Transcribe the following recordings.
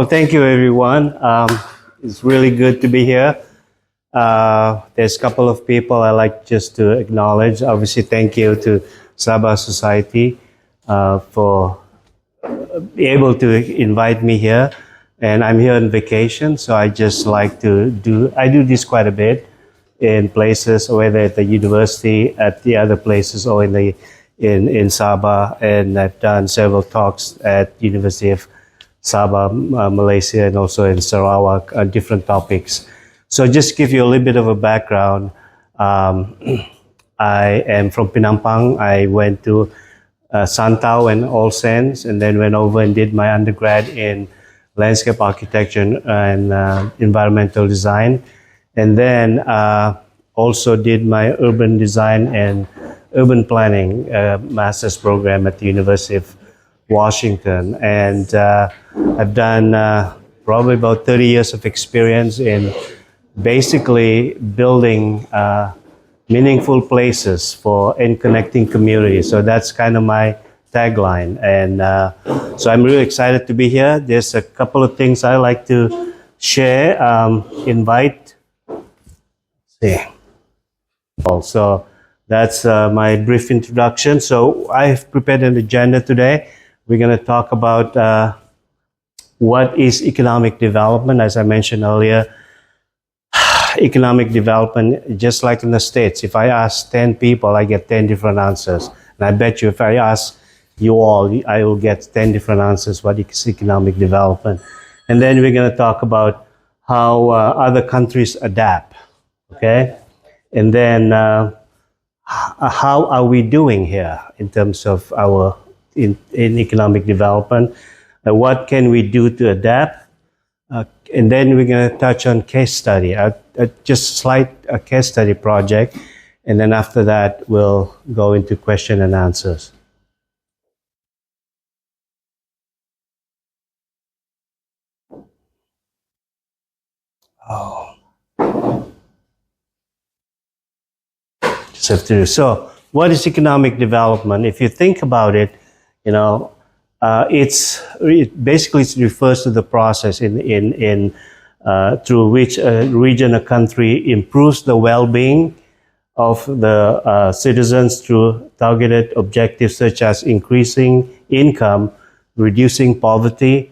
Well, thank you, everyone. It's really good to be here. There's a couple of people I like just to acknowledge. Obviously, thank you to Sabah Society for being able to invite me here. And I'm here on vacation, so I just like to I do this quite a bit in places, whether at the university, at the other places, or in Sabah. And I've done several talks at University of Sabah, Malaysia, and also in Sarawak on different topics. So just give you a little bit of a background. I am from Penampang. I went to Santau and All Saints, and then went over and did my undergrad in landscape architecture and environmental design. And then also did my urban design and urban planning master's program at the University of Washington. And I've done probably about 30 years of experience in basically building meaningful places and connecting communities. So that's kind of my tagline. And so I'm really excited to be here. There's a couple of things I like to share, invite. So that's my brief introduction. So I've prepared an agenda today. We're going to talk about what is economic development. As I mentioned earlier, economic development, just like in the States, if I ask 10 people, I get 10 different answers. And I bet you if I ask you all, I will get 10 different answers what is economic development. And then we're going to talk about how other countries adapt, okay? And then how are we doing here in terms of our in economic development? What can we do to adapt? And then we're going to touch on case study, just a case study project. And then after that, we'll go into question and answers. Just have to do. So, what is economic development? If you think about it, you know, it basically refers to the process through which a region or country improves the well-being of the citizens through targeted objectives such as increasing income, reducing poverty,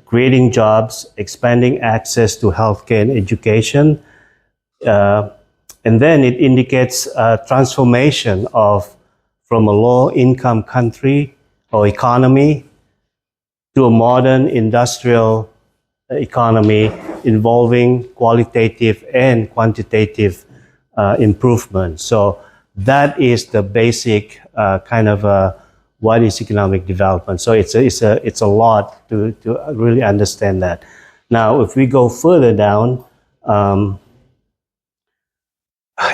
creating jobs, expanding access to healthcare and education. And then it indicates a transformation from a low-income country or economy to a modern industrial economy involving qualitative and quantitative improvement. So that is the basic kind of what is economic development. So it's a lot to really understand that. Now, if we go further down,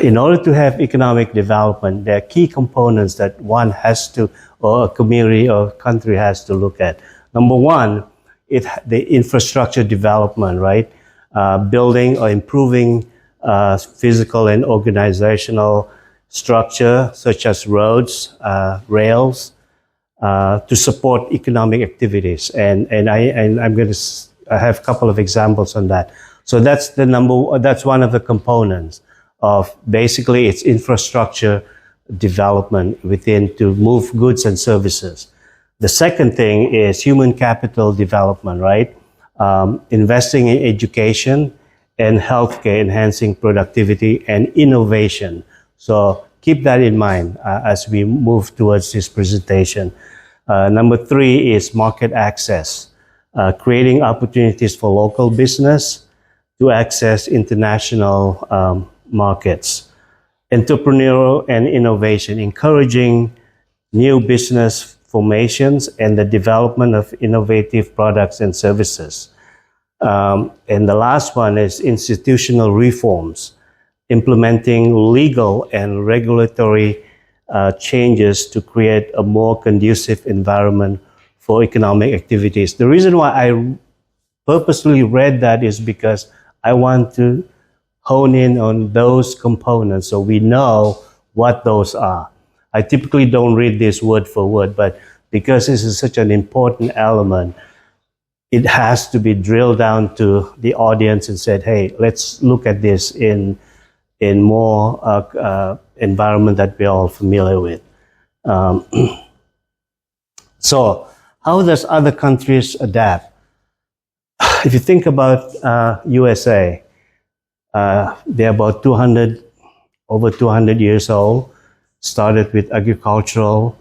in order to have economic development, there are key components that one has to, or a community or country has to look at. Number one, the infrastructure development, right? Building or improving physical and organizational structure, such as roads, rails, to support economic activities. And I'm going to have a couple of examples on that. So that's one of the components of basically its infrastructure development within to move goods and services. The second thing is human capital development, right? Investing in education and healthcare, enhancing productivity and innovation. So keep that in mind as we move towards this presentation. Number three is market access, creating opportunities for local business to access international markets. Entrepreneurial and innovation, encouraging new business formations and the development of innovative products and services. And the last one is institutional reforms, implementing legal and regulatory changes to create a more conducive environment for economic activities. The reason why I purposely read that is because I want to hone in on those components so we know what those are. I typically don't read this word for word, but because this is such an important element, it has to be drilled down to the audience and said, hey, let's look at this in more environment that we're all familiar with. So how does other countries adapt? If you think about USA, they're about over 200 years old, started with agricultural,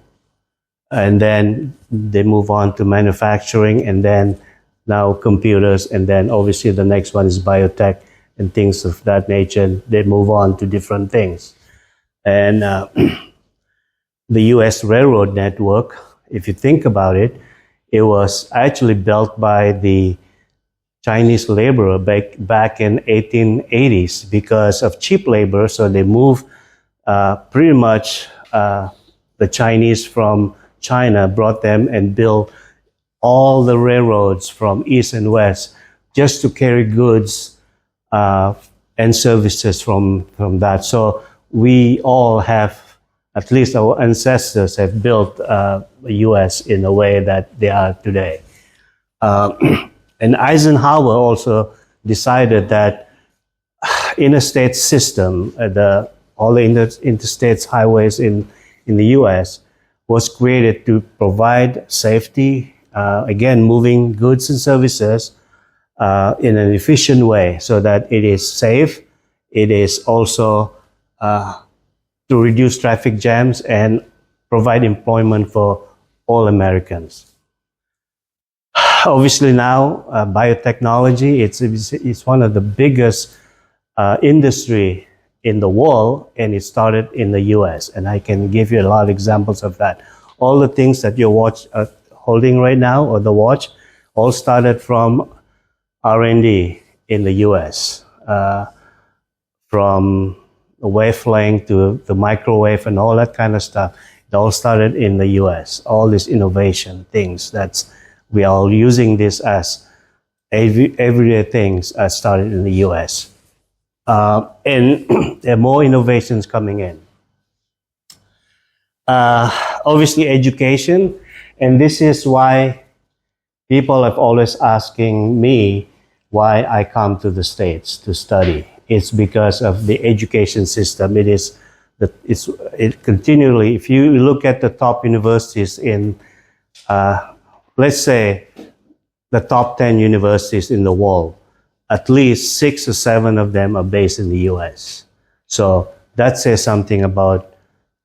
and then they move on to manufacturing, and then now computers, and then obviously the next one is biotech and things of that nature. They move on to different things. And the US railroad network, if you think about it, it was actually built by the Chinese laborer back in 1880s because of cheap labor. So they moved pretty much the Chinese from China, brought them and built all the railroads from east and west just to carry goods and services from that. So we all have, at least our ancestors have built the U.S. in a way that they are today. And Eisenhower also decided that interstate system, all the interstate highways in the U.S. was created to provide safety, again, moving goods and services in an efficient way so that it is safe. It is also to reduce traffic jams and provide employment for all Americans. Obviously now, biotechnology, it's one of the biggest industry in the world, and it started in the US. And I can give you a lot of examples of that. All the things that you're holding right now, or the watch, all started from R&D in the US. From the wavelength to the microwave and all that kind of stuff. It all started in the US. All these innovation things we are all using this as everyday things started in the US. And there are more innovations coming in. Obviously education, and this is why people have always asking me why I come to the States to study. It's because of the education system. It continually, if you look at the top universities in, let's say, the top 10 universities in the world, at least 6 or 7 of them are based in the US. So that says something about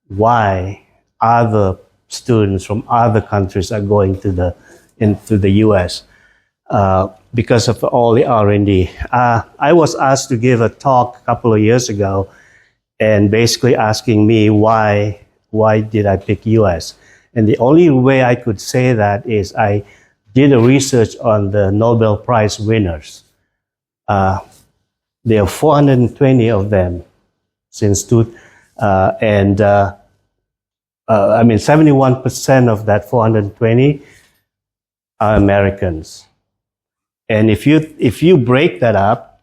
why other students from other countries are going into the US. Because of all the R&D. I was asked to give a talk a couple of years ago and basically asking me why did I pick US? And the only way I could say that is I did a research on the Nobel Prize winners. There are 420 of them since 71% of that 420 are Americans. And if you break that up,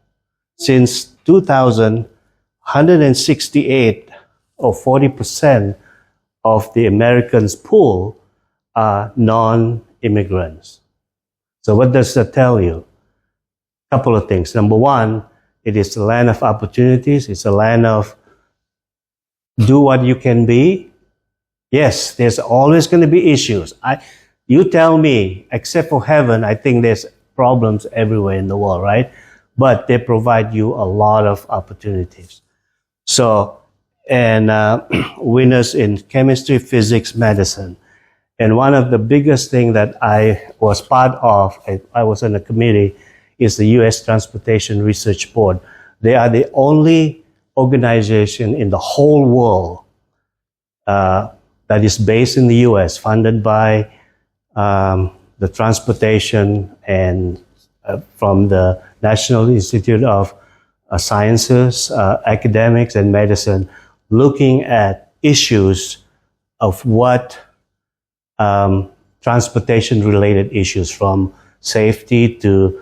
since 2000, 168 or 40% of the Americans' pool are non-immigrants. So what does that tell you? A couple of things. Number one, it is a land of opportunities. It's a land of do what you can be. Yes, there's always going to be issues. You tell me, except for heaven, I think there's problems everywhere in the world, right? But they provide you a lot of opportunities. So, and winners in chemistry, physics, medicine. And one of the biggest things that I was part of, I was on a committee, is the U.S. Transportation Research Board. They are the only organization in the whole world that is based in the U.S., funded by the transportation and from the National Institute of Sciences, academics, and medicine, looking at issues of what transportation-related issues, from safety to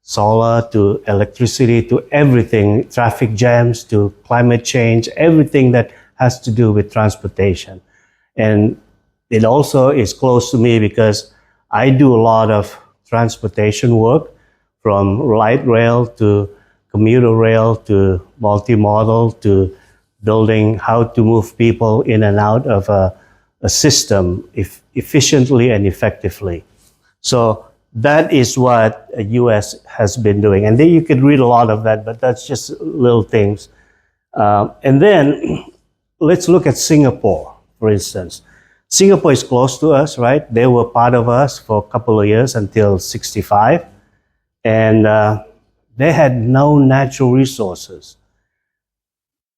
solar to electricity to everything, traffic jams to climate change, everything that has to do with transportation. And it also is close to me because I do a lot of transportation work, from light rail to commuter rail to multimodal to building how to move people in and out of a system efficiently and effectively. So that is what the U.S. has been doing. And then you could read a lot of that, but that's just little things. And then let's look at Singapore, for instance. Singapore is close to us, right? They were part of us for a couple of years until 65. And they had no natural resources.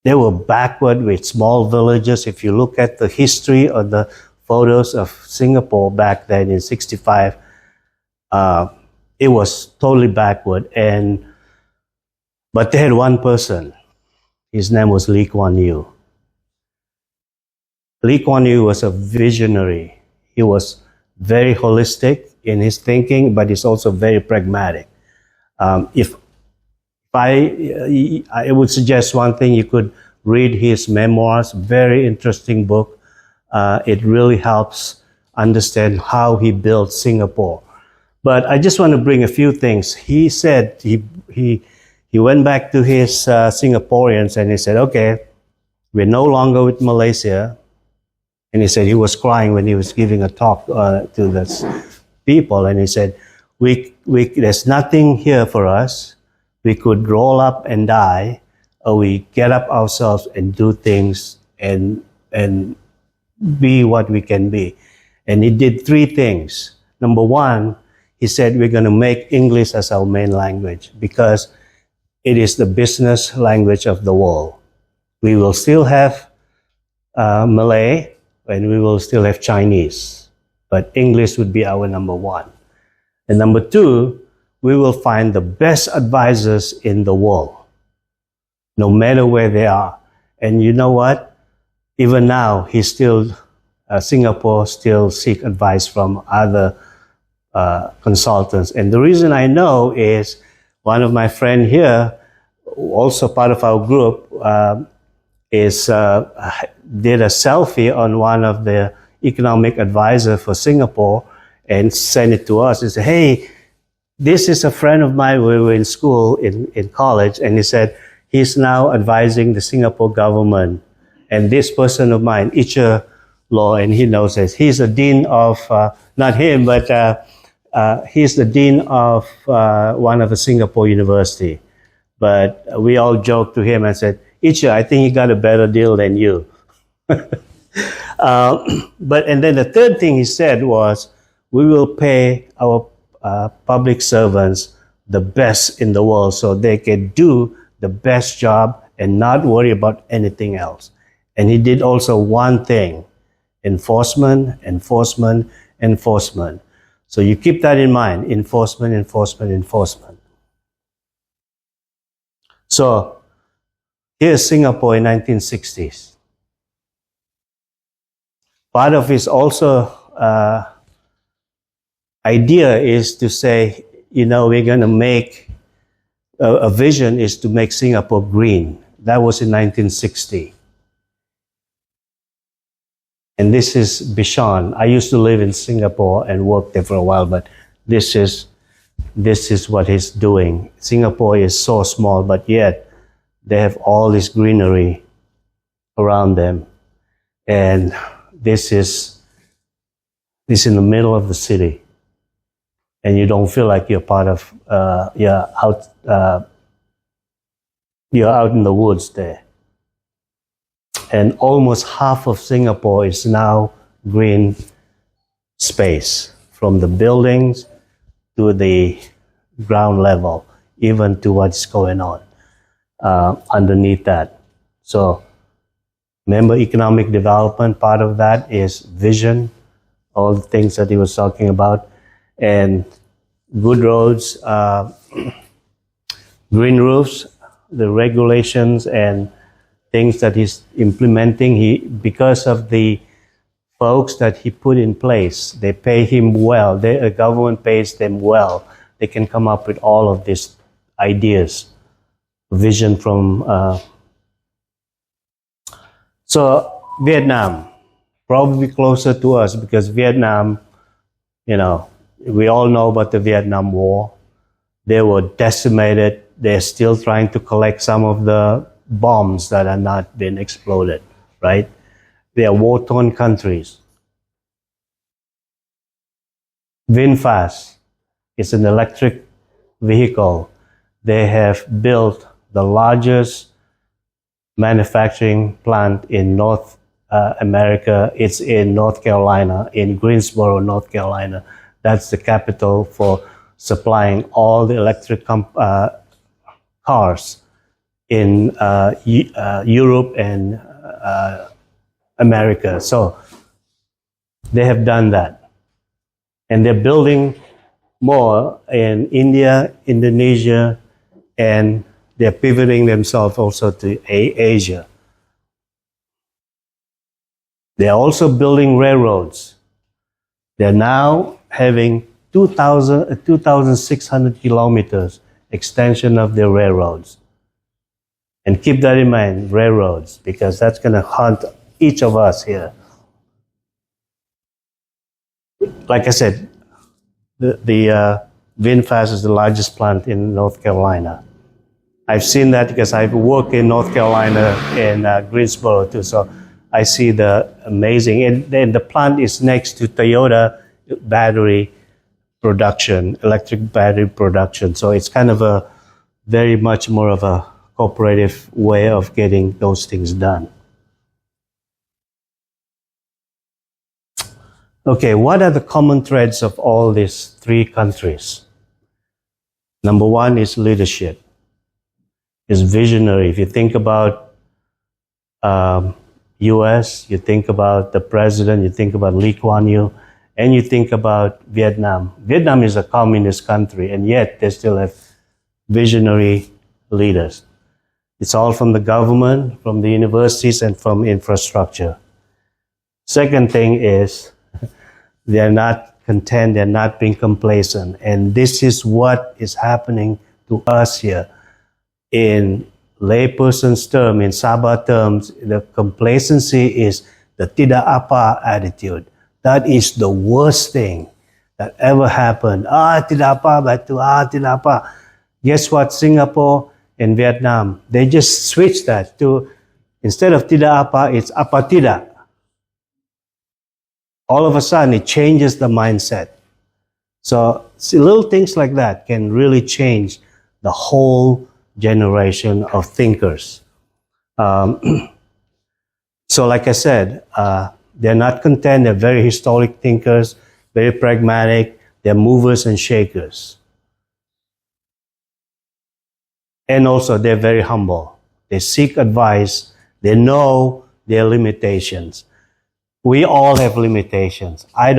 They were backward with small villages. If you look at the history of the photos of Singapore back then in 65, it was totally backward. But they had one person. His name was Lee Kuan Yew. Lee Kuan Yew was a visionary. He was very holistic in his thinking, but he's also very pragmatic. If I would suggest one thing, you could read his memoirs, very interesting book. It really helps understand how he built Singapore. But I just want to bring a few things. He said he went back to his Singaporeans and he said, okay, we're no longer with Malaysia. And he said he was crying when he was giving a talk to the people. And he said, there's nothing here for us. We could roll up and die, or we get up ourselves and do things and be what we can be. And he did three things. Number one, he said we're going to make English as our main language because it is the business language of the world. We will still have Malay and we will still have Chinese, but English would be our number one. And number two, we will find the best advisors in the world, no matter where they are. And you know what? Even now, Singapore still seek advice from other consultants. And the reason I know is one of my friends here, also part of our group, did a selfie on one of the economic advisor for Singapore and sent it to us. He said, hey, this is a friend of mine. We were in school, in college, and he said, he's now advising the Singapore government. And this person of mine, Icha Law, and he knows this, he's the dean of, not him, but he's the dean of one of the Singapore university. But we all joked to him and said, Icha, I think he got a better deal than you. And then the third thing he said was, we will pay our public servants the best in the world so they can do the best job and not worry about anything else. And he did also one thing, enforcement, enforcement, enforcement. So you keep that in mind, enforcement, enforcement, enforcement. So here's Singapore in 1960s. Part of his also idea is to say, we're going to make, a vision is to make Singapore green. That was in 1960. And this is Bishan. I used to live in Singapore and work there for a while, but this is what he's doing. Singapore is so small, but yet they have all this greenery around them. And this is in the middle of the city. And you don't feel like you're part of, you're out in the woods there. And almost half of Singapore is now green space, from the buildings to the ground level, even to what's going on underneath that. So remember, economic development, part of that is vision, all the things that he was talking about, and good roads, green roofs, the regulations and things that he's implementing. Because of the folks that he put in place, they pay him well. The government pays them well. They can come up with all of these ideas, vision from. So Vietnam, probably closer to us because Vietnam, We all know about the Vietnam War. They were decimated. They're still trying to collect some of the bombs that are not been exploded, right? They are war-torn countries. VinFast is an electric vehicle. They have built the largest manufacturing plant in North America. It's in North Carolina, in Greensboro, North Carolina. That's the capital for supplying all the electric cars in Europe and America. So they have done that. And they're building more in India, Indonesia, and they're pivoting themselves also to Asia. They're also building railroads. They're now having 2,600 kilometers extension of their railroads. And keep that in mind, railroads, because that's going to haunt each of us here. Like I said, the VinFast is the largest plant in North Carolina. I've seen that because I've worked in North Carolina in Greensboro too. So I see the amazing, and then the plant is next to Toyota battery production, electric battery production. So it's kind of a very much more of a cooperative way of getting those things done. Okay, what are the common threads of all these three countries? Number one is leadership. Is visionary. If you think about U.S., you think about the president, you think about Lee Kuan Yew, and you think about Vietnam. Vietnam is a communist country, and yet they still have visionary leaders. It's all from the government, from the universities, and from infrastructure. Second thing is they're not content, they're not being complacent, and this is what is happening to us here. In layperson's term, in Sabah terms, the complacency is the tidak apa attitude. That is the worst thing that ever happened. Tidak apa, batu, tidak apa. Guess what? Singapore and Vietnam, they just switched that to, instead of tidak apa, it's apa tidak. All of a sudden, it changes the mindset. So see, little things like that can really change the whole generation of thinkers. So like I said, they're not content. They're very historic thinkers, very pragmatic. They're movers and shakers. And also, they're very humble. They seek advice. They know their limitations. We all have limitations. I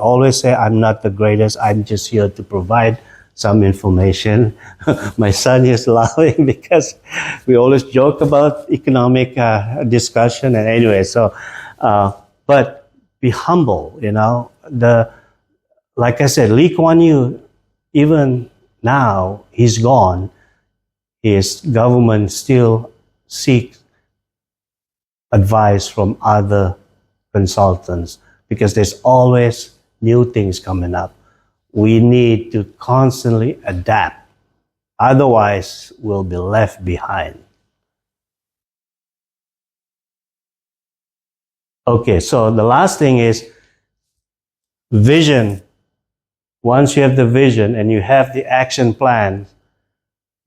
always say I'm not the greatest. I'm just here to provide some information. My son is laughing because we always joke about economic discussion. And anyway, so, but be humble, you know. Like I said, Lee Kuan Yew, even now he's gone, his government still seeks advice from other consultants because there's always new things coming up. We need to constantly adapt. Otherwise, we'll be left behind. Okay, so the last thing is vision. Once you have the vision and you have the action plan,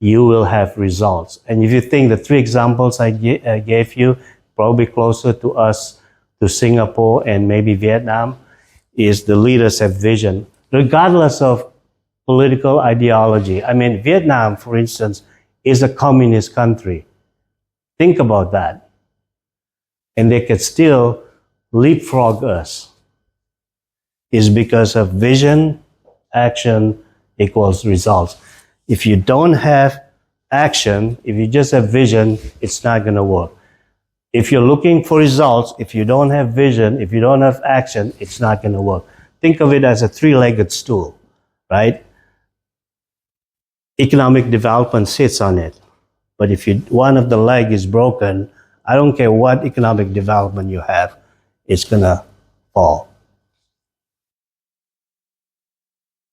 you will have results. And if you think the three examples I gave you, probably closer to us, to Singapore and maybe Vietnam, is the leaders have vision, regardless of political ideology. I mean, Vietnam, for instance, is a communist country. Think about that. And they could still leapfrog us. It's because of vision, action equals results. If you don't have action, if you just have vision, it's not going to work. If you're looking for results, if you don't have vision, if you don't have action, it's not going to work. Think of it as a three-legged stool, right? Economic development sits on it. But if one of the leg is broken, I don't care what economic development you have, it's going to fall.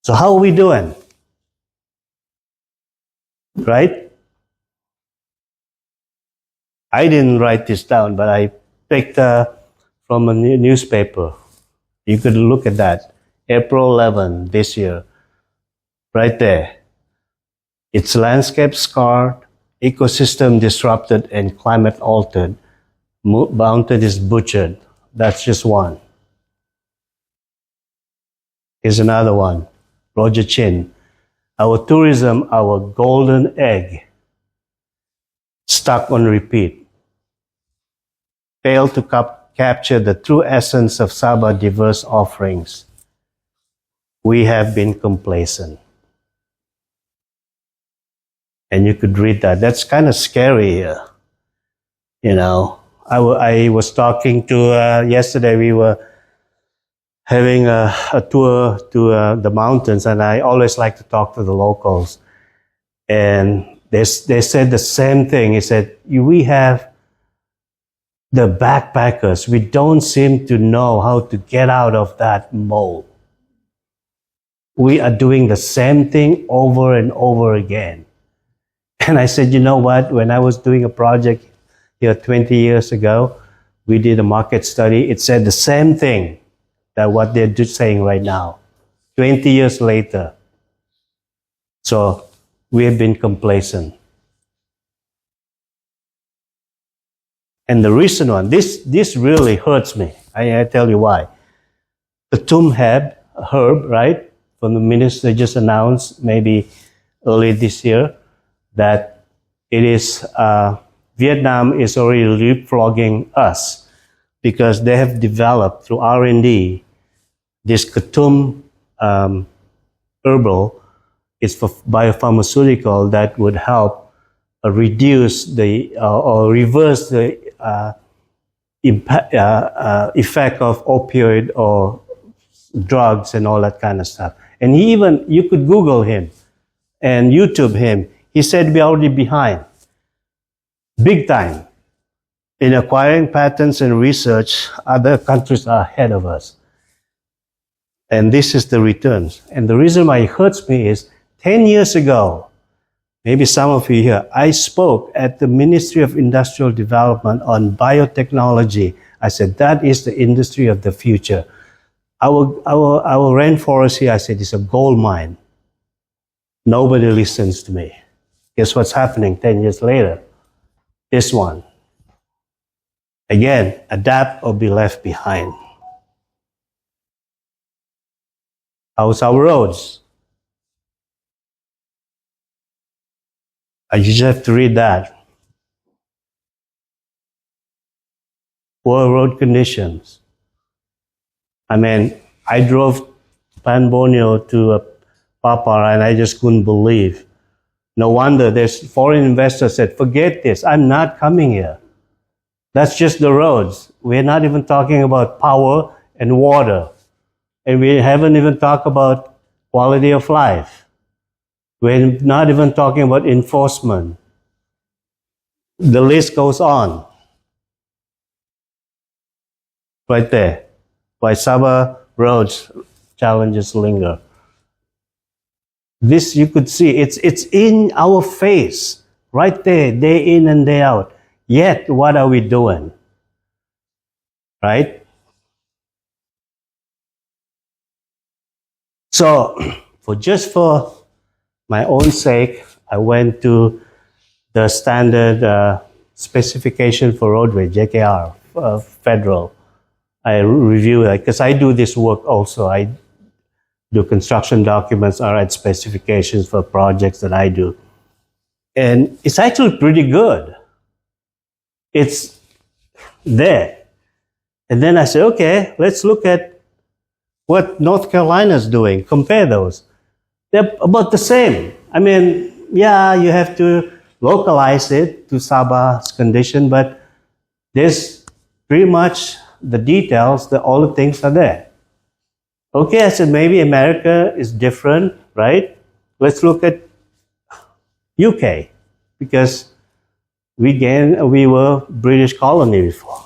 So how are we doing? Right? I didn't write this down, but I picked from a newspaper. You could look at that. April 11 this year. Right there. It's landscape scarred, ecosystem disrupted, and climate altered. Mountain is butchered. That's just one. Here's another one. Roger Chin. Our tourism, our golden egg, stuck on repeat. Failed to capture the true essence of Sabah diverse offerings. We have been complacent. And you could read that. That's kind of scary here. You know, I was talking to, yesterday we were having a tour to the mountains, and I always like to talk to the locals. And they said the same thing. He said, we have the backpackers. We don't seem to know how to get out of that mold. We are doing the same thing over and over again. And I said, you know what? When I was doing a project here 20 years ago, we did a market study. It said the same thing that what they're saying right now, 20 years later. So we have been complacent. And the recent one, this really hurts me. I tell you why. The herb, right, from the minister just announced maybe early this year that it is, Vietnam is already leapfrogging us because they have developed through R&D this Katum herbal. It's for biopharmaceutical that would help reduce the or reverse the effect of opioid or drugs and all that kind of stuff. And you could Google him and YouTube him. He said we're already behind, big time. In acquiring patents and research, other countries are ahead of us. And this is the returns. And the reason why it hurts me is 10 years ago, maybe some of you here, I spoke at the Ministry of Industrial Development on biotechnology. I said, that is the industry of the future. Our rainforest here, I said, is a gold mine. Nobody listens to me. Guess what's happening 10 years later? This one. Again, adapt or be left behind. How's our roads? You just have to read that. Poor road conditions. I mean, I drove Pan Borneo to Papar and I just couldn't believe. No wonder there's foreign investors said, forget this, I'm not coming here. That's just the roads. We're not even talking about power and water. And we haven't even talked about quality of life. We're not even talking about enforcement. The list goes on. Right there. Why Sabah roads challenges linger. This you could see, it's in our face, right there, day in and day out. Yet, what are we doing? Right? So, for my own sake, I went to the standard specification for roadway, JKR, federal. I review it, because I do this work also. I do construction documents, I write specifications for projects that I do. And it's actually pretty good. It's there. And then I said, okay, let's look at what North Carolina's doing. Compare those. They're about the same. I mean, yeah, you have to localize it to Sabah's condition, but there's pretty much the details, all the things are there. Okay, I said maybe America is different, right? Let's look at UK, because we were British colony before.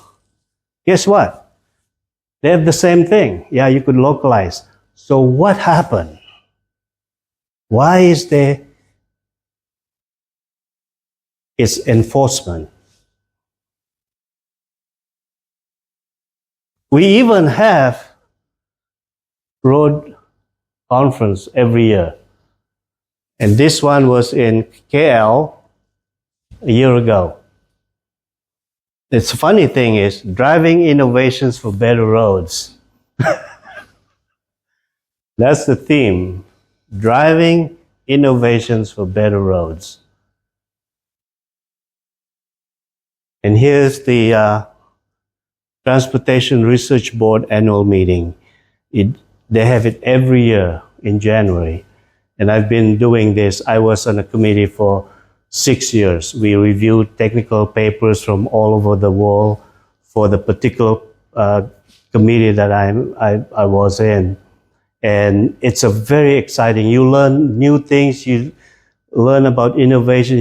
Guess what? They have the same thing. Yeah, you could localize. So what happened? Why is there is enforcement? We even have road conference every year. And this one was in KL a year ago. The funny thing is, driving innovations for better roads. That's the theme. Driving innovations for better roads. And here's the Transportation Research Board annual meeting. They have it every year in January. And I've been doing this. I was on a committee for 6 years. We reviewed technical papers from all over the world for the particular committee that I was in. And it's a very exciting. You learn new things. You learn about innovation.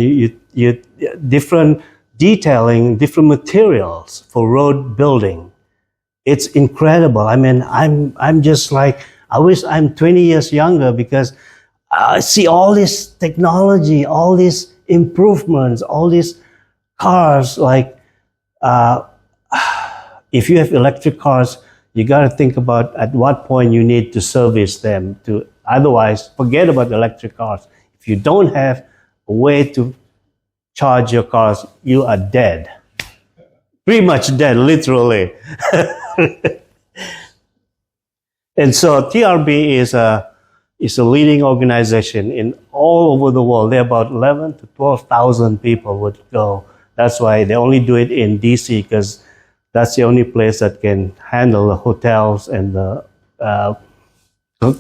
You different detailing, different materials for road building. It's incredible. I mean, I'm just like, I wish I'm 20 years younger because I see all this technology, all these improvements, all these cars. Like, if you have electric cars, you got to think about at what point you need to service them. Otherwise, forget about electric cars. If you don't have a way to charge your cars, you are dead. Pretty much dead, literally. And so TRB is a leading organization in all over the world. There are about 11 to 12,000 people would go. That's why they only do it in DC because that's the only place that can handle the hotels and the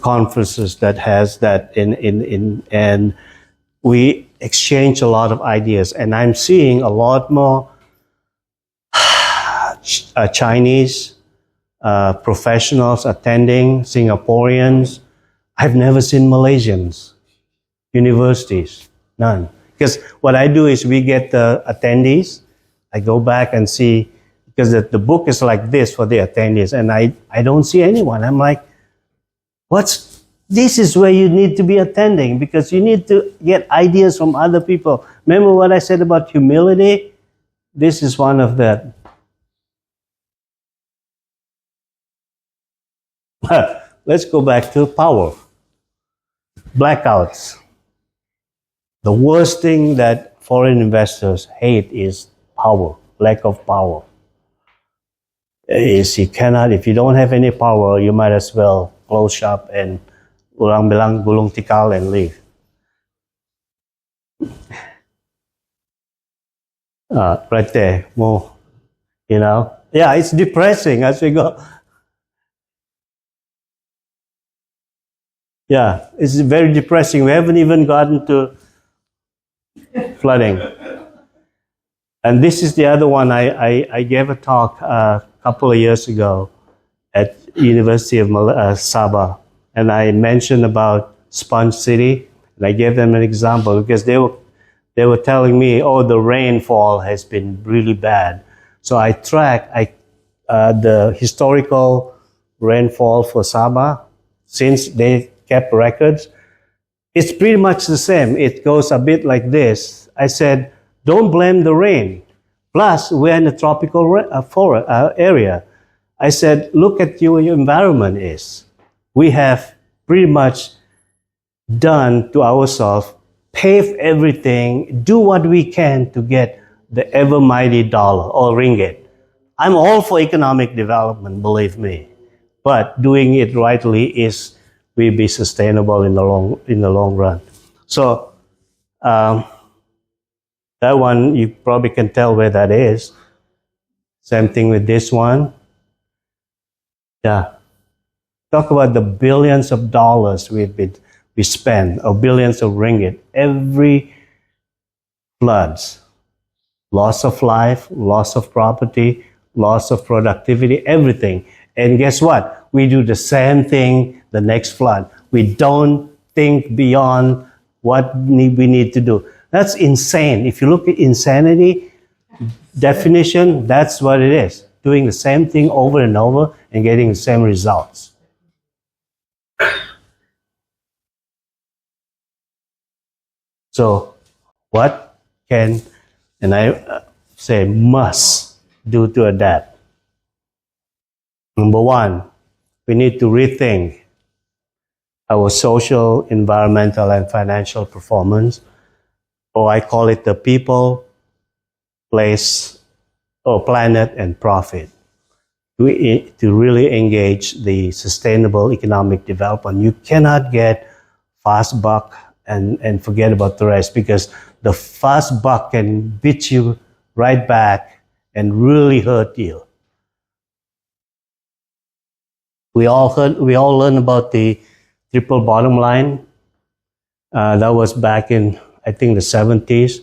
conferences that has that and we exchange a lot of ideas. And I'm seeing a lot more Chinese professionals attending, Singaporeans. I've never seen Malaysians, universities, none. Because what I do is we get the attendees. I go back and see, because the book is like this for the attendees, and I don't see anyone. I'm like, this is where you need to be attending because you need to get ideas from other people. Remember what I said about humility? This is one of that. Let's go back to power. Blackouts. The worst thing that foreign investors hate is power, lack of power. If you don't have any power, you might as well close shop and orang bilang gulung tikar and leave. Right there, more, Yeah, it's depressing as we go. Yeah, it's very depressing. We haven't even gotten to flooding. And this is the other one. I gave a talk a couple of years ago at University of Sabah, and I mentioned about Sponge City, and I gave them an example because they were telling me, oh, the rainfall has been really bad. So I tracked the historical rainfall for Sabah since they kept records. It's pretty much the same. It goes a bit like this. I said, don't blame the rain. Plus, we're in a tropical area. I said, look at your environment is. We have pretty much done to ourselves, pave everything, do what we can to get the ever mighty dollar or ringgit. I'm all for economic development, believe me. But doing it rightly will be sustainable in the long run. So that one, you probably can tell where that is. Same thing with this one. Yeah. Talk about the billions of dollars we spend, or billions of ringgit. Every floods, loss of life, loss of property, loss of productivity, everything. And guess what? We do the same thing the next flood. We don't think beyond what we need to do. That's insane. If you look at insanity definition, that's what it is. Doing the same thing over and over and getting the same results. So what can, and I say must do to adapt? Number one, we need to rethink our social, environmental, and financial performance, or I call it the people, place, or planet, and profit. To really engage the sustainable economic development, you cannot get fast buck and forget about the rest, because the fast buck can beat you right back and really hurt you. We all learned about the triple bottom line. That was back in, I think, the 70s.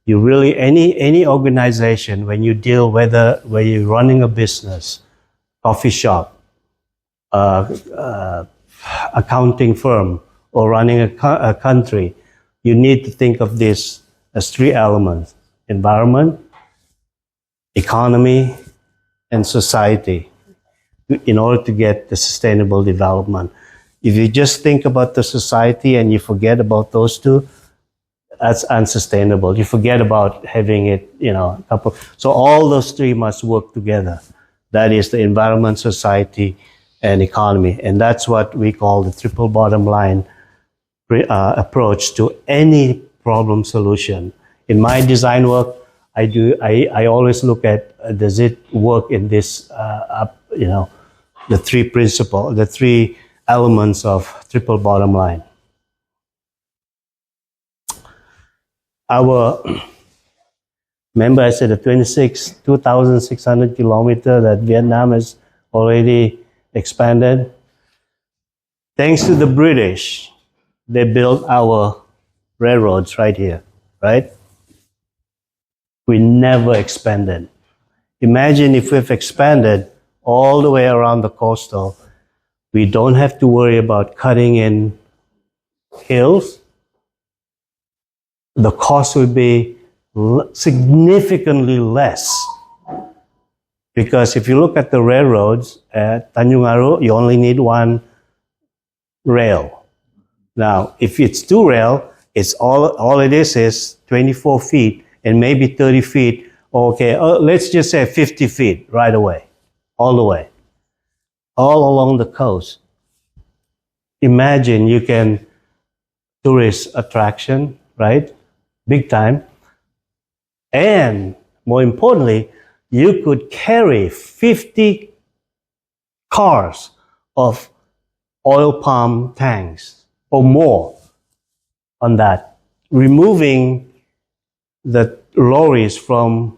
You really, any organization, when you deal, whether you're running a business, coffee shop, accounting firm, or running a country, you need to think of this as three elements: environment, economy, and society, in order to get the sustainable development. If you just think about the society and you forget about those two, that's unsustainable. You forget about having it, a couple. So all those three must work together. That is the environment, society, and economy. And that's what we call the triple bottom line approach to any problem solution. In my design work, I always look at, does it work in this, the three elements of triple bottom line. Remember I said the 2,600 kilometers that Vietnam has already expanded? Thanks to the British, they built our railroads right here, right? We never expanded. Imagine if we've expanded all the way around the coastal, we don't have to worry about cutting in hills. The cost would be significantly less. Because if you look at the railroads at Tanjung Aru, you only need one rail. Now, if it's two rail, it's all it is 24 feet and maybe 30 feet. Okay, let's just say 50 feet right away, all the way, all along the coast. Imagine you can tourist attraction, right? Big time. And more importantly, you could carry 50 cars of oil palm tanks or more on that, removing the lorries from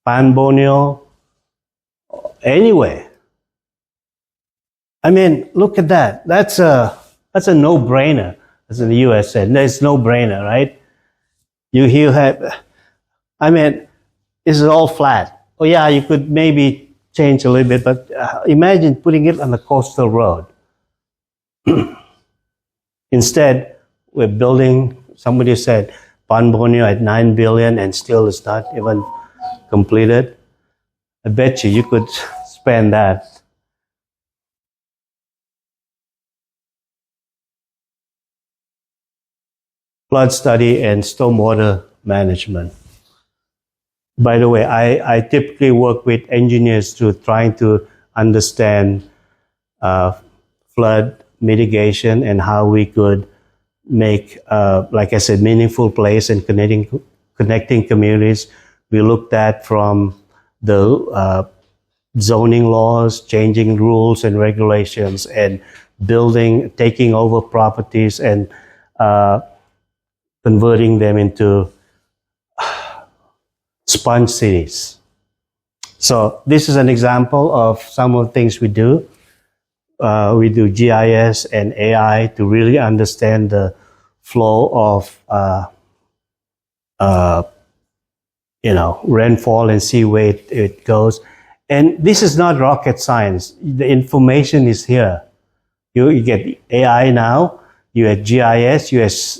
Pan Borneo, anywhere. I mean, look at that. That's a no-brainer, as in the U.S. said. It's no-brainer, right? You have, I mean, this is all flat. Oh yeah, you could maybe change a little bit, but imagine putting it on the coastal road. Instead, we're building, somebody said, Pan Borneo at 9 billion and still it's not even completed. I bet you could spend that. Flood study and stormwater management. By the way, I typically work with engineers to trying to understand flood mitigation and how we could make, like I said, meaningful place and connecting communities. We looked at from the zoning laws, changing rules and regulations, and taking over properties and converting them into sponge cities. So this is an example of some of the things we do. We do GIS and AI to really understand the flow of rainfall and see where it goes. And this is not rocket science. The information is here. You get AI now. You have GIS.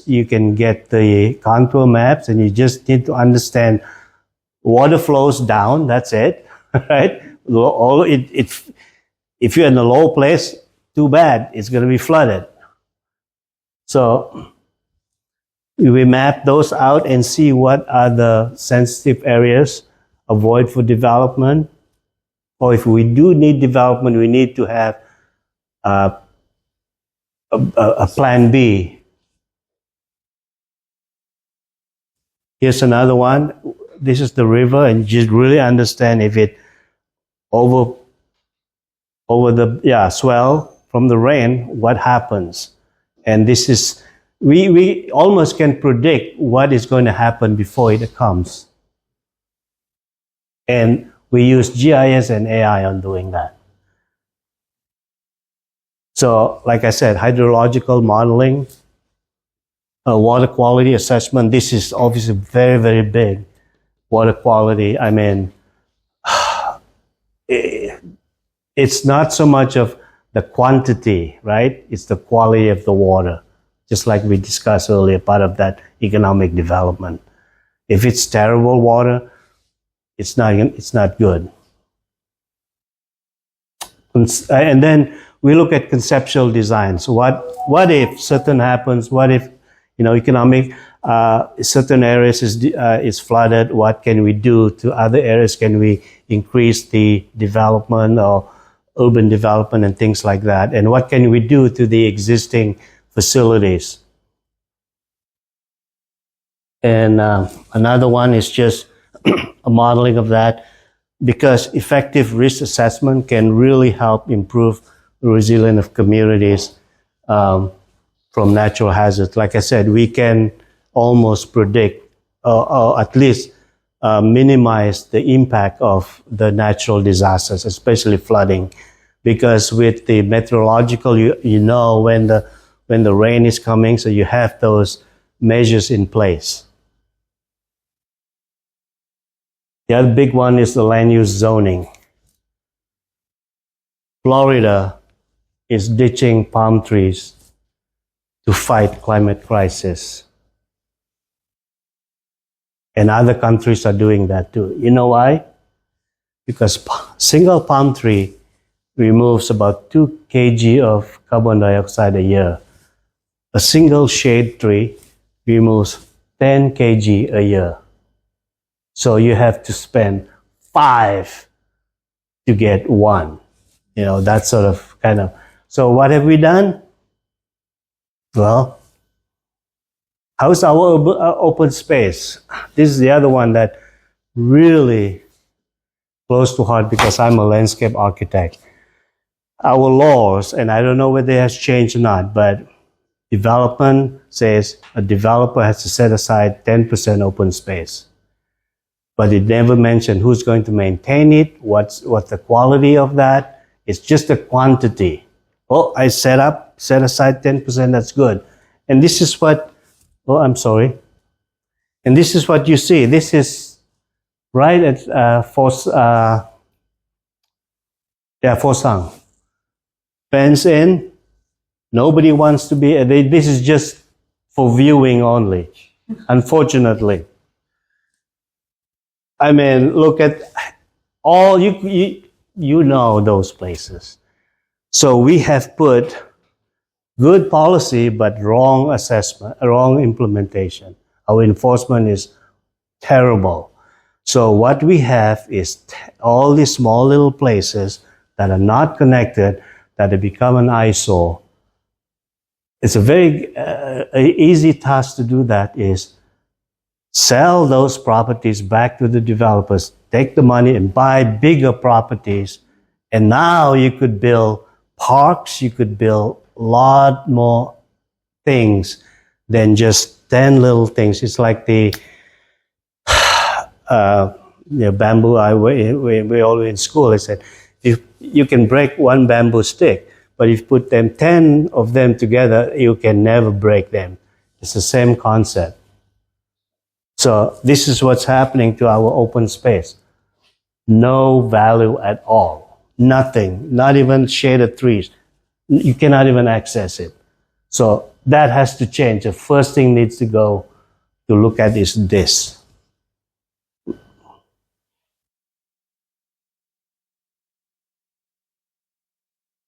You can get the contour maps, and you just need to understand water flows down. That's it, right? If you're in a low place, too bad. It's going to be flooded. So We map those out and see what are the sensitive areas, avoid for development. Or if we do need development, we need to have a, a plan B. Here's another one. This is the river, and just really understand if it over the swell from the rain, what happens. And this is, we almost can predict what is going to happen before it comes. And we use GIS and AI on doing that. So, like I said, hydrological modeling, water quality assessment. This is obviously very, very big. Water quality, I mean, it's not so much of the quantity, right? It's the quality of the water, just like we discussed earlier, part of that economic development. If it's terrible water, it's not good. And then we look at conceptual design. So what if certain happens? What if economic certain areas is flooded? What can we do to other areas? Can we increase the development or urban development and things like that? And what can we do to the existing facilities? And another one is just a modeling of that, because effective risk assessment can really help improve the resilience of communities from natural hazards. Like I said, we can almost predict or at least minimize the impact of the natural disasters, especially flooding, because with the meteorological, you know when the rain is coming, so you have those measures in place. The other big one is the land use zoning. Florida is ditching palm trees to fight climate crisis. And other countries are doing that too. You know why? Because single palm tree removes about 2 kg of carbon dioxide a year. A single shade tree removes 10 kg a year. So you have to spend 5 to get 1. That sort of kind of. So what have we done? Well, how's our open space? This is the other one that really close to heart because I'm a landscape architect. Our laws, and I don't know whether it has changed or not, but development says a developer has to set aside 10% open space. But it never mentioned who's going to maintain it, what's the quality of that. It's just the quantity. Oh, I set aside 10%, that's good. And this is what, and this is what you see. This is right at Fosang. Fence in, nobody wants to be, this is just for viewing only, unfortunately. I mean, look at all, you know those places. So we have put good policy, but wrong assessment, wrong implementation. Our enforcement is terrible. So what we have is all these small little places that are not connected, that have become an eyesore. It's a very easy task to do that is sell those properties back to the developers, take the money and buy bigger properties. And now you could build parks, you could build a lot more things than just 10 little things. It's like the bamboo. We always in school, I said, if you can break one bamboo stick, but if you put 10 of them together, you can never break them. It's the same concept. So this is what's happening to our open space. No value at all. Nothing. Not even shaded trees. You cannot even access it. So that has to change. The first thing needs to go to look at is this.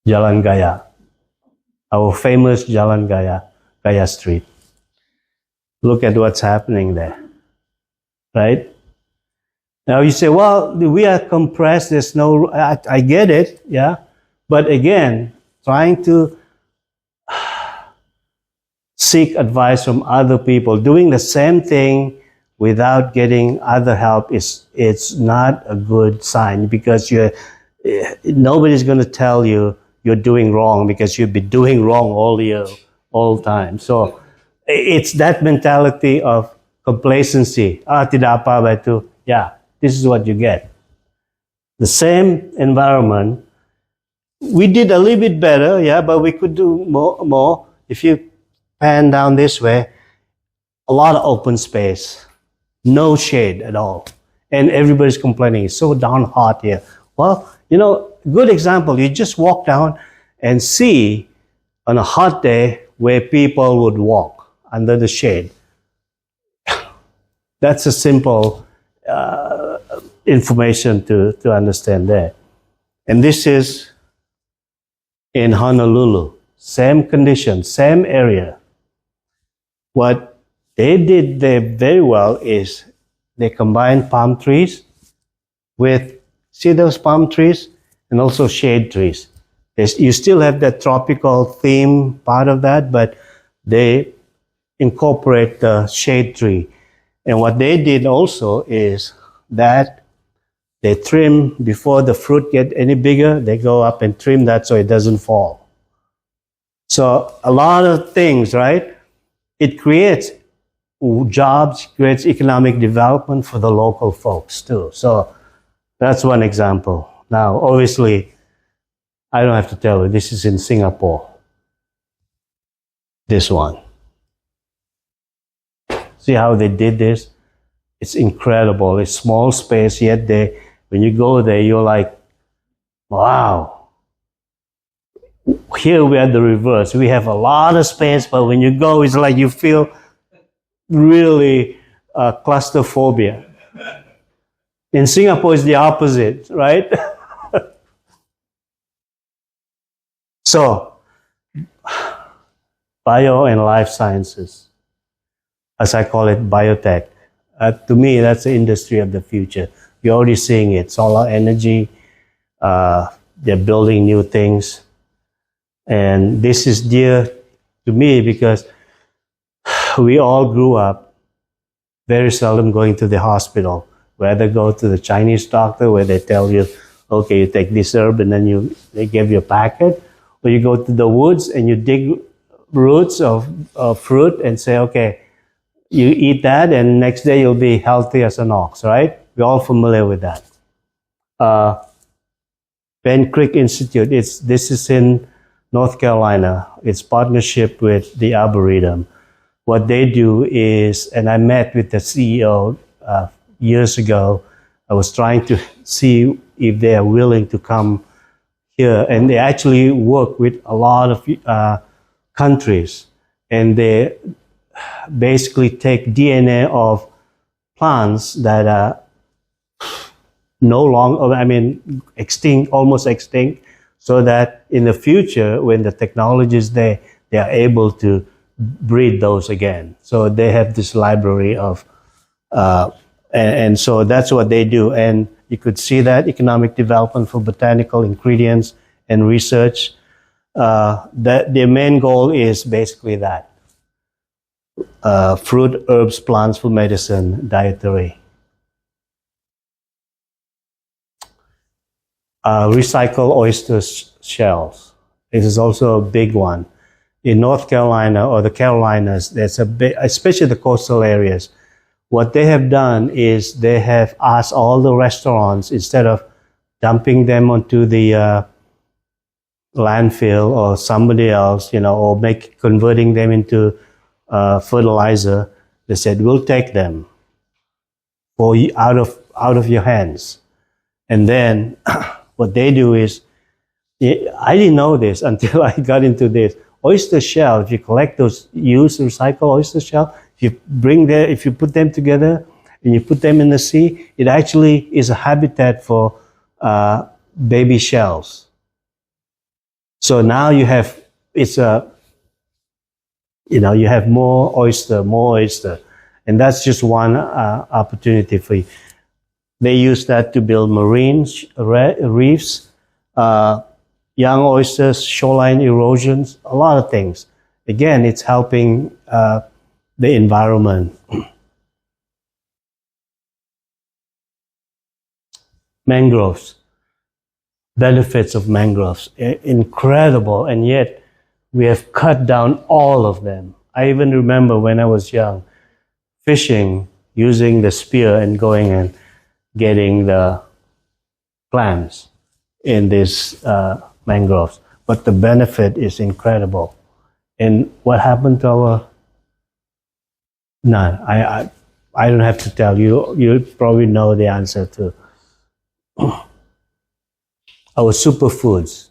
Jalan Gaya. Our famous Jalan Gaya, Gaya Street. Look at what's happening there, right? Now you say, well, we are compressed. There's no, I get it, yeah. But again, trying to seek advice from other people, doing the same thing without getting other help it's not a good sign, because nobody's going to tell you you're doing wrong, because you've been doing wrong all the time. So it's that mentality of complacency. Tidak apa itu. Yeah, this is what you get. The same environment. We did a little bit better, yeah, but we could do more. If you pan down this way, a lot of open space, no shade at all. And everybody's complaining, it's so darn hot here. Well, good example, you just walk down and see on a hot day where people would walk under the shade. That's a simple information to understand there. And this is in Honolulu. Same condition, same area. What they did there very well is they combined palm trees with, see those palm trees? And also shade trees. You still have that tropical theme part of that, but they incorporate the shade tree. And what they did also is that they trim before the fruit get any bigger, they go up and trim that so it doesn't fall. So a lot of things, right? It creates jobs, creates economic development for the local folks too. So that's one example. Now, obviously, I don't have to tell you, this is in Singapore. This one. See how they did this? It's incredible. It's small space, yet when you go there, you're like, wow. Here we are the reverse. We have a lot of space, but when you go, it's like you feel really claustrophobia. In Singapore, it's the opposite, right? So, bio and life sciences, as I call it, biotech. To me, that's the industry of the future. You're already seeing it. Solar energy, they're building new things. And this is dear to me because we all grew up very seldom going to the hospital. Rather go to the Chinese doctor where they tell you, okay, you take this herb and then they give you a packet. Or you go to the woods and you dig roots of fruit and say, okay, you eat that and next day you'll be healthy as an ox, right? We're all familiar with that. Ben Creek Institute, this is in North Carolina. It's partnership with the Arboretum. What they do is, and I met with the CEO years ago. I was trying to see if they are willing to come here, and they actually work with a lot of countries, and they basically take DNA of plants that are no longer, extinct, almost extinct, so that in the future, when the technology is there, they are able to breed those again. So they have this library of, and so that's what they do. And you could see that economic development for botanical ingredients and research. That their main goal is basically that. Fruit, herbs, plants for medicine, dietary. Recycle oyster shells. This is also a big one. In North Carolina or the Carolinas, there's a big, especially the coastal areas. What they have done is they have asked all the restaurants, instead of dumping them onto the landfill or somebody else, or converting them into fertilizer, they said, we'll take them out of your hands. And then what they do is, I didn't know this until I got into this. Oyster shell, if you collect those used recycled oyster shell, if you put them together and you put them in the sea, it actually is a habitat for baby shells. So now it's a you have more oyster, and that's just one opportunity for you. They use that to build marine reefs, young oysters, shoreline erosions, a lot of things. Again, it's helping the environment. Mangroves, benefits of mangroves, incredible, and yet we have cut down all of them. I even remember when I was young, fishing, using the spear and going and getting the clams in these mangroves. But the benefit is incredible. And what happened to our... No, I don't have to tell you. You probably know the answer to our superfoods.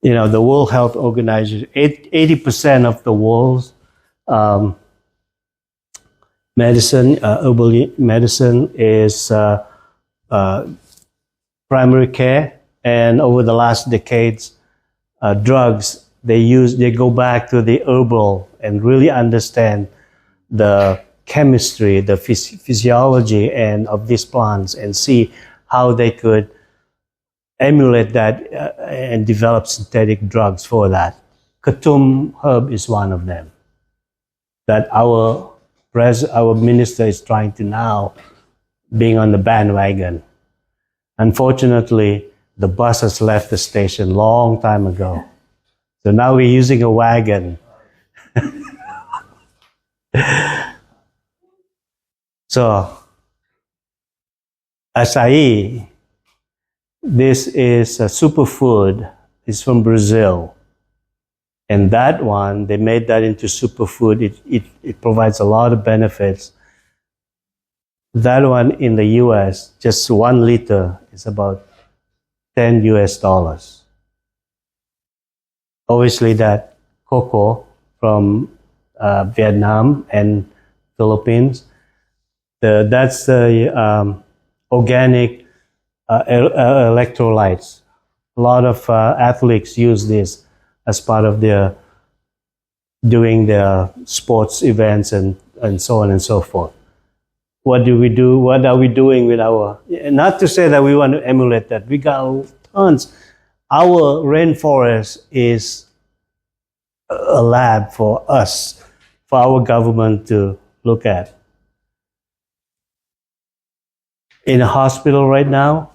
The World Health Organization, 80% of the world's medicine, herbal medicine is primary care, and over the last decades, drugs, they go back to the herbal and really understand the chemistry, the physiology and of these plants, and see how they could emulate that and develop synthetic drugs for that. Katum herb is one of them that our minister is trying to now being on the bandwagon. Unfortunately, the bus has left the station long time ago. So now we're using a wagon. So, acai, this is a superfood. It's from Brazil. And that one, they made that into superfood. It provides a lot of benefits. That one in the US, just 1 liter is about $10. Obviously, that cocoa from Vietnam and Philippines, that's the organic electrolytes. A lot of athletes use this as part of doing their sports events and so on and so forth. What do we do? What are we doing with our... Not to say that we want to emulate that. We got tons. Our rainforest is a lab for us, for our government to look at. In a hospital right now,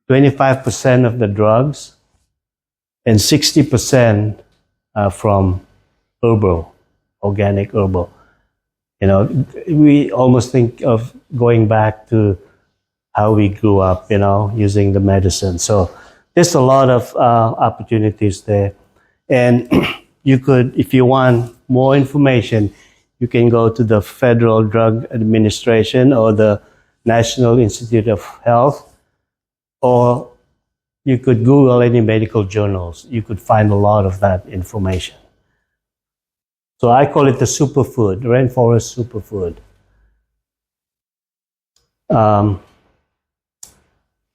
25% of the drugs and 60% are from herbal, organic herbal. We almost think of going back to how we grew up, using the medicine. So there's a lot of opportunities there. And you could, if you want more information, you can go to the Federal Drug Administration or the National Institute of Health, or you could Google any medical journals. You could find a lot of that information. So I call it the superfood, rainforest superfood.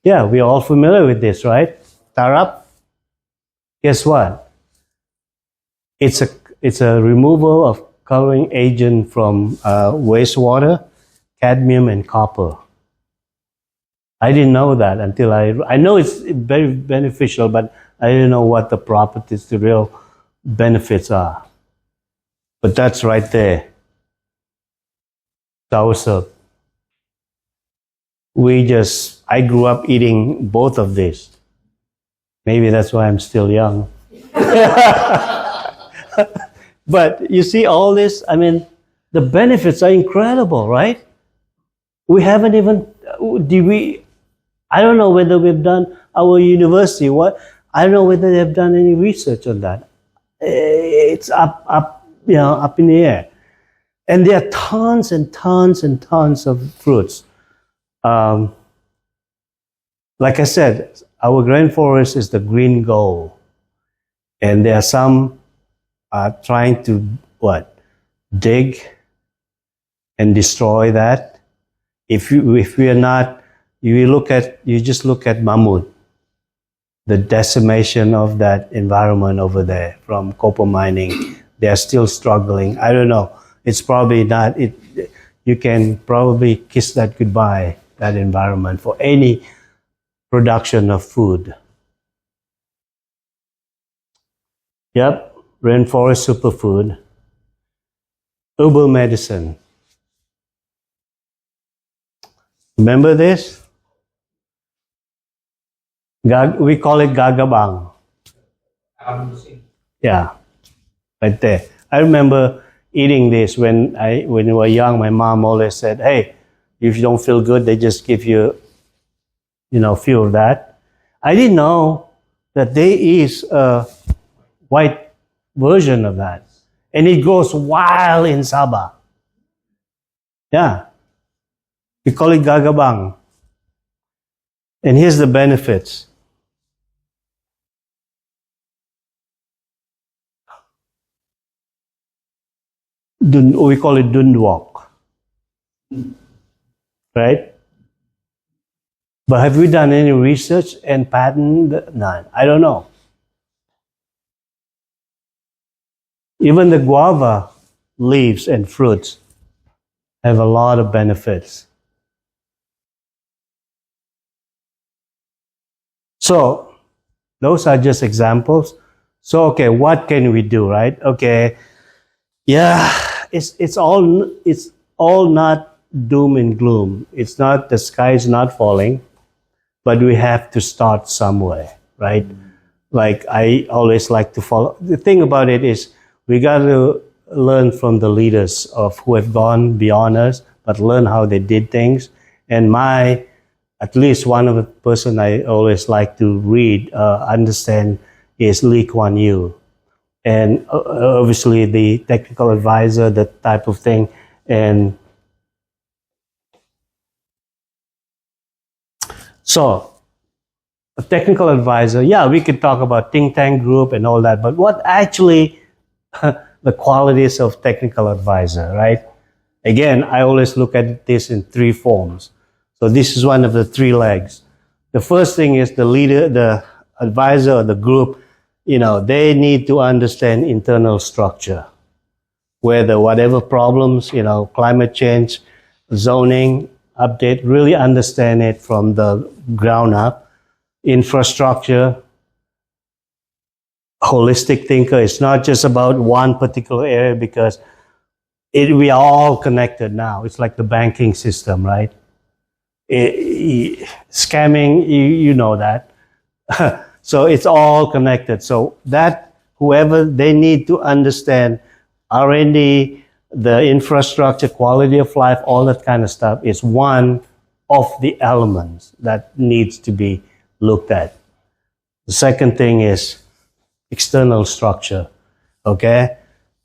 Yeah, we're all familiar with this, right? Tarap. Guess what? It's a removal of coloring agent from wastewater, cadmium and copper. I didn't know that until I know it's very beneficial, but I didn't know what the properties, the real benefits are. But that's right there. Soursop. I grew up eating both of these. Maybe that's why I'm still young. But you see all this, the benefits are incredible, right? We haven't even, I don't know whether we've done, our university, I don't know whether they've done any research on that. It's up in the air. And there are tons and tons and tons of fruits. Like I said, our rainforest is the green gold. And there are some trying to, dig and destroy that. If we are not, you just look at mammoth. the decimation of that environment over there from copper mining. They are still struggling. I don't know. It's probably not. You can probably kiss that goodbye, that environment, for any production of food. Yep, rainforest superfood. Herbal medicine. Remember this? We call it gagabang. Yeah, right there. I remember eating this when we were young. My mom always said, "Hey, if you don't feel good, they just give you, few of that." I didn't know that there is a white version of that, and it grows wild in Sabah. Yeah, we call it gagabang, and here's the benefits. We call it dundwok, right? But have we done any research and patent? None. I don't know. Even the guava leaves and fruits have a lot of benefits. So those are just examples. So okay, what can we do, right? Okay, yeah, it's all not doom and gloom. It's not the sky is not falling, but we have to start somewhere, right? Like I always like to follow. The thing about it is we got to learn from the leaders of who have gone beyond us, but learn how they did things. And at least one of the person I always like to read, understand is Lee Kuan Yew. And obviously the technical advisor, that type of thing. And so a technical advisor, yeah, we could talk about think tank group and all that, but what actually the qualities of technical advisor, right? Again, I always look at this in three forms. So this is one of the three legs. The first thing is the leader, the advisor or the group, they need to understand internal structure, whatever problems, climate change, zoning, update, really understand it from the ground up. Infrastructure, holistic thinker. It's not just about one particular area because we are all connected now. It's like the banking system, right? Scamming, you know that. So it's all connected. So that whoever they need to understand R&D, the infrastructure, quality of life, all that kind of stuff is one of the elements that needs to be looked at. The second thing is external structure, okay?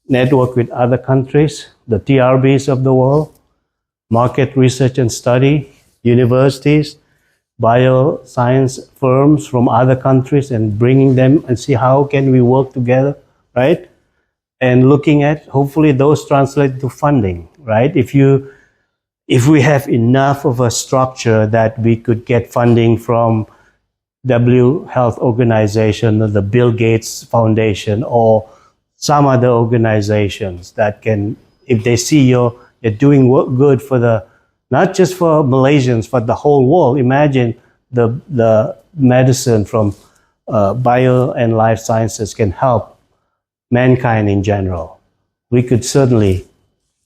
Network with other countries, the TRBs of the world, market research and study, universities, bioscience firms from other countries and bringing them and see how can we work together, right? And looking at, hopefully those translate to funding, right? If we have enough of a structure that we could get funding from W Health Organization or the Bill Gates Foundation or some other organizations that can, if they see you're doing good for not just for Malaysians, but the whole world. Imagine the medicine from bio and life sciences can help mankind in general. We could certainly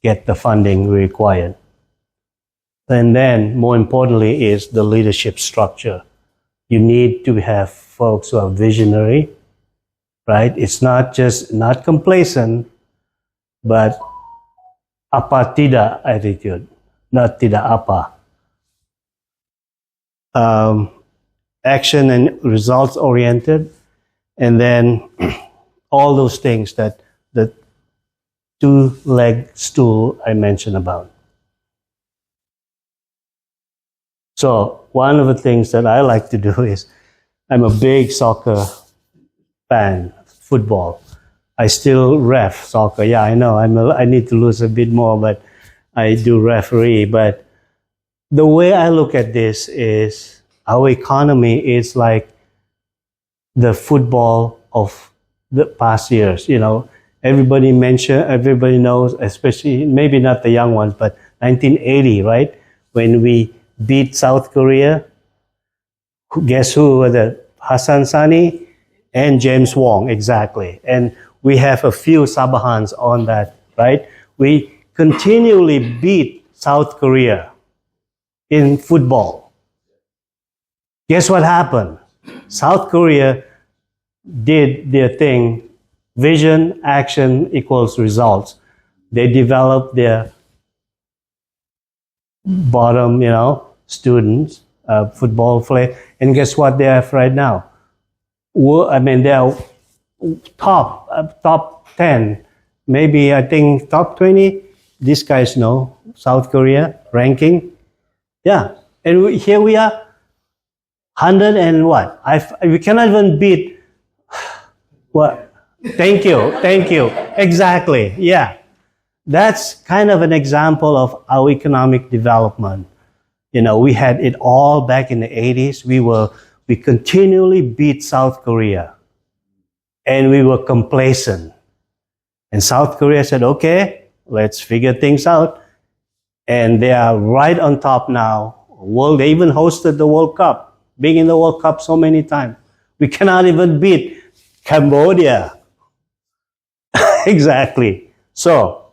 get the funding required. And then, more importantly, is the leadership structure. You need to have folks who are visionary, right? It's not complacent, but apa tidak attitude, not tidak apa. Action and results oriented, and then all those things that the two-leg stool I mentioned about. So one of the things that I like to do is, I'm a big soccer fan, football. I still ref soccer. Yeah, I know. I need to lose a bit more, but I do referee. But the way I look at this is our economy is like the football of the past years. You know, everybody knows, especially maybe not the young ones, but 1980, right? When we beat South Korea, guess who were the Hassan Sani and James Wong, exactly. And we have a few Sabahans on that, right? We continually beat South Korea in football. Guess what happened? South Korea did their thing. Vision, action equals results. They developed their bottom, students, football play. And guess what they have right now? They are top 10, maybe I think top 20. These guys know South Korea ranking. Yeah, and here we are, 100 and what? We cannot even beat. What? Thank you. Exactly. Yeah, that's kind of an example of our economic development. We had it all back in the 80s. We continually beat South Korea, and we were complacent. And South Korea said, okay, let's figure things out. And they are right on top now. They even hosted the World Cup, being in the World Cup so many times. We cannot even beat Cambodia. Exactly. So,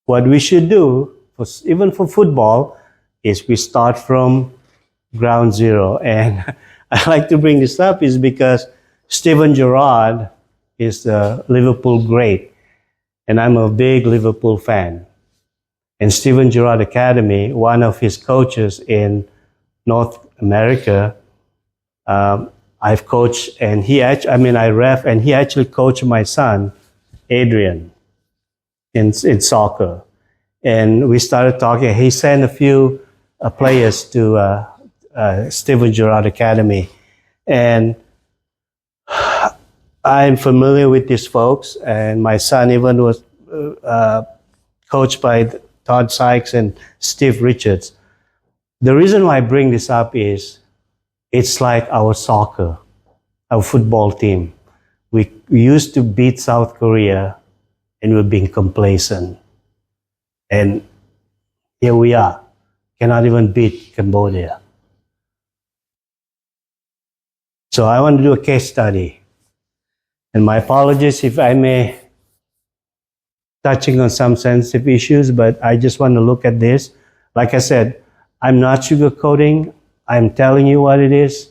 what we should do, even for football, is we start from ground zero. And I like to bring this up is because Steven Gerrard is the Liverpool great, and I'm a big Liverpool fan. And Steven Gerrard Academy, one of his coaches in North America, I've coached, and and he actually coached my son, Adrian, in soccer. And we started talking. He sent a few players to Steven Gerrard Academy. And I'm familiar with these folks, and my son even was coached by Todd Sykes and Steve Richards. The reason why I bring this up is it's like our soccer, our football team. We used to beat South Korea, and we're being complacent. And here we are, cannot even beat Cambodia. So I want to do a case study. And my apologies if I may touching on some sensitive issues, but I just want to look at this. Like I said, I'm not sugarcoating. I'm telling you what it is.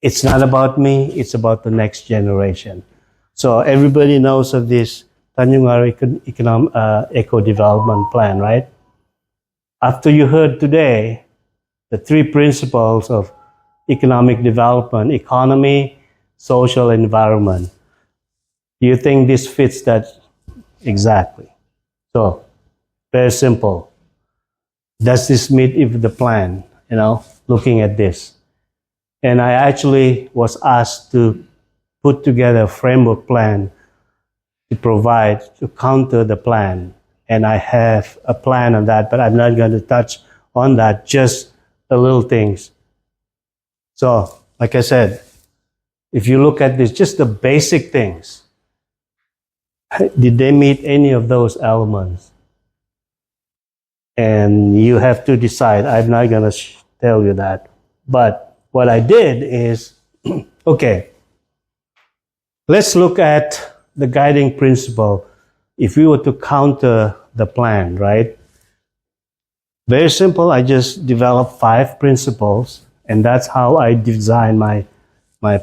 It's not about me. It's about the next generation. So everybody knows of this Tanjung Aru Eco-Development Plan, right? After you heard today the three principles of economic development: economy, social, environment. Do you think this fits that exactly? So, very simple. Does this meet with the plan? Looking at this. And I actually was asked to put together a framework plan to counter the plan. And I have a plan on that, but I'm not going to touch on that, just the little things. So, like I said, if you look at this, just the basic things, did they meet any of those elements? And you have to decide. I'm not going to tell you that. But what I did is, okay, let's look at the guiding principle. If we were to counter the plan, right? Very simple. I just developed 5 principles, and that's how I design my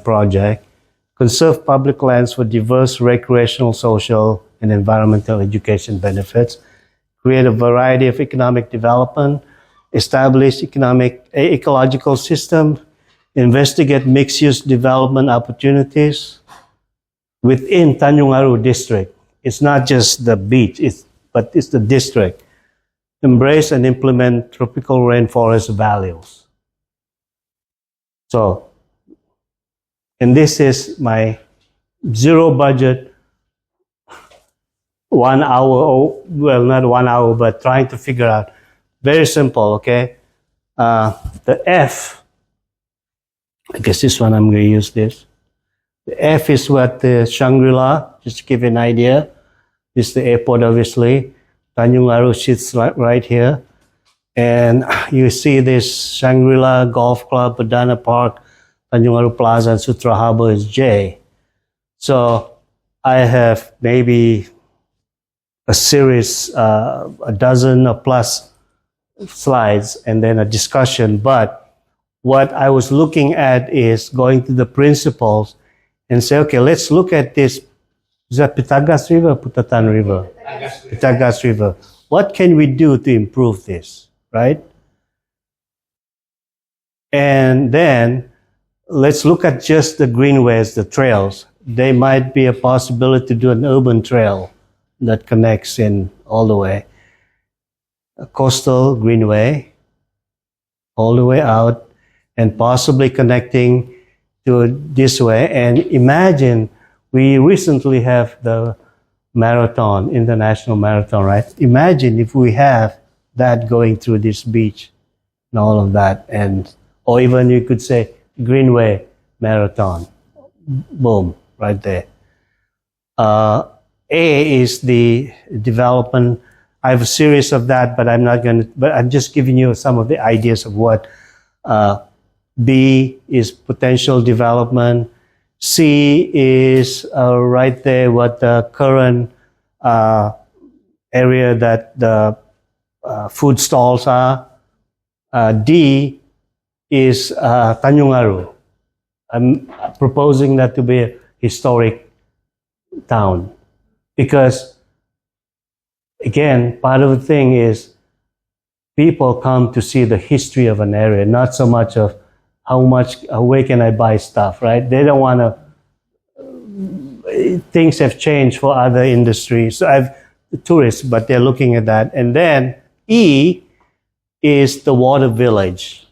project. Conserve public lands for diverse recreational, social, and environmental education benefits. Create a variety of economic development. Establish ecological systems. Investigate mixed-use development opportunities within Tanjung Aru district. It's not just the beach, but it's the district. Embrace and implement tropical rainforest values. So, and this is my zero budget, 1 hour, well, not 1 hour, but trying to figure out. Very simple, okay? The F I guess this one I'm going to use this. The F is what the Shangri-La, just to give you an idea. This is the airport, obviously. Tanjung Aru sits right here. And you see this Shangri-La Golf Club, Padana Park, Tanjung Aru Plaza, and Sutra Harbor is J. So I have maybe a series, a dozen or plus slides, and then a discussion. But what I was looking at is going to the principles and say, okay, let's look at this. Is that Pitagas River or Putatan River? Pitagas River. What can we do to improve this, right? And then let's look at just the greenways, the trails. There might be a possibility to do an urban trail that connects in all the way. A coastal greenway, all the way out, and possibly connecting to this way. And imagine, we recently have the marathon, international marathon, right? Imagine if we have that going through this beach and all of that, and or even you could say Greenway Marathon. Boom, right there. A is the development. I have a series of that, but I'm just giving you some of the ideas of what. B is potential development. C is right there what the current area that the food stalls are. D is Tanjung Aru. I'm proposing that to be a historic town because, again, part of the thing is people come to see the history of an area, not so much of where can I buy stuff, right? They don't want to, things have changed for other industries. So I've tourists, but they're looking at that. And then E is the water village.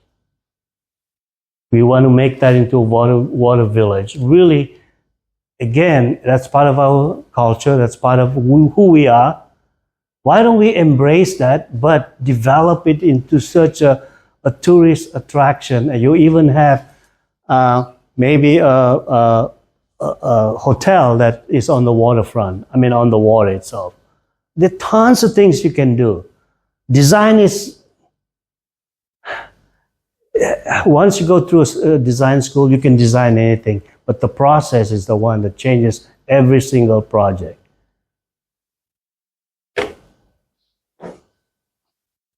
We want to make that into a water village. Really, again, that's part of our culture. That's part of who we are. Why don't we embrace that, but develop it into such a tourist attraction? And you even have maybe a hotel that is on the waterfront. I mean, on the water itself. There are tons of things you can do. Design is, once you go through a design school, you can design anything, but the process is the one that changes every single project.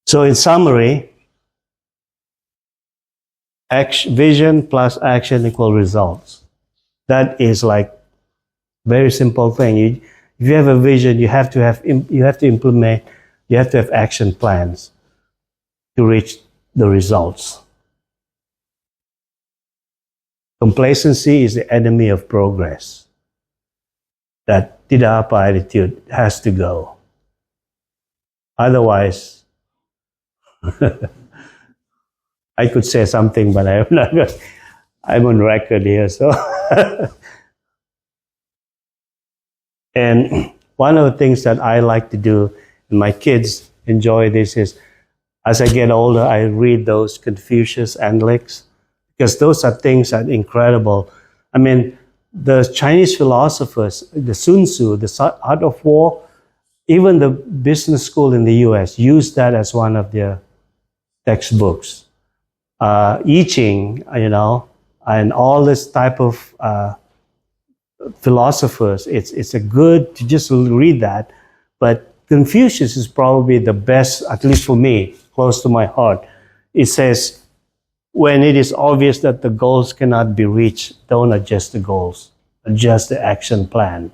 So in summary, vision plus action equal results. That is like very simple thing. If you have a vision, you have to implement, you have to have action plans to reach the results. Complacency is the enemy of progress. That Tidapa attitude has to go. Otherwise, I could say something, but I'm not. I'm on record here, so. And one of the things that I like to do, and my kids enjoy this, is as I get older, I read those Confucius Analects, because those are things that are incredible. I mean, the Chinese philosophers, the Sun Tzu, the Art of War, even the business school in the US used that as one of their textbooks. I Ching, and all this type of philosophers, it's a good to just read that. But Confucius is probably the best, at least for me, close to my heart. It says, when it is obvious that the goals cannot be reached, don't adjust the goals, adjust the action plan.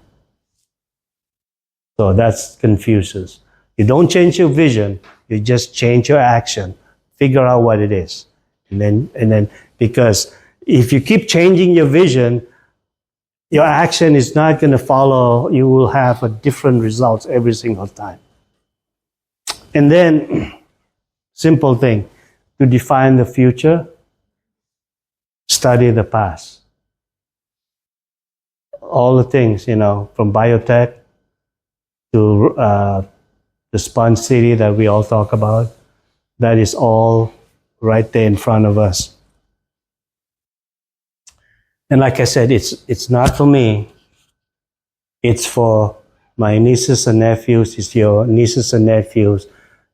So that's Confucius. You don't change your vision, you just change your action. Figure out what it is. And then, because if you keep changing your vision, your action is not going to follow. You will have a different results every single time. And then, simple thing, to define the future, study the past. All the things, from biotech to the sponge city that we all talk about, that is all right there in front of us. And like I said, it's not for me. It's for my nieces and nephews. It's your nieces and nephews,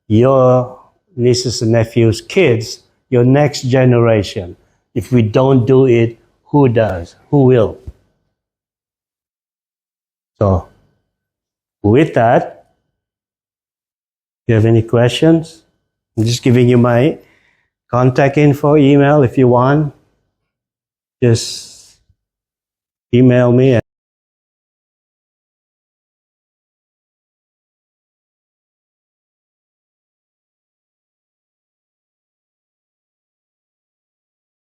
your nieces and nephews, kids, your next generation. If we don't do it, who does? Who will? So, with that, do you have any questions? I'm just giving you my contact info, email if you want. Just email me.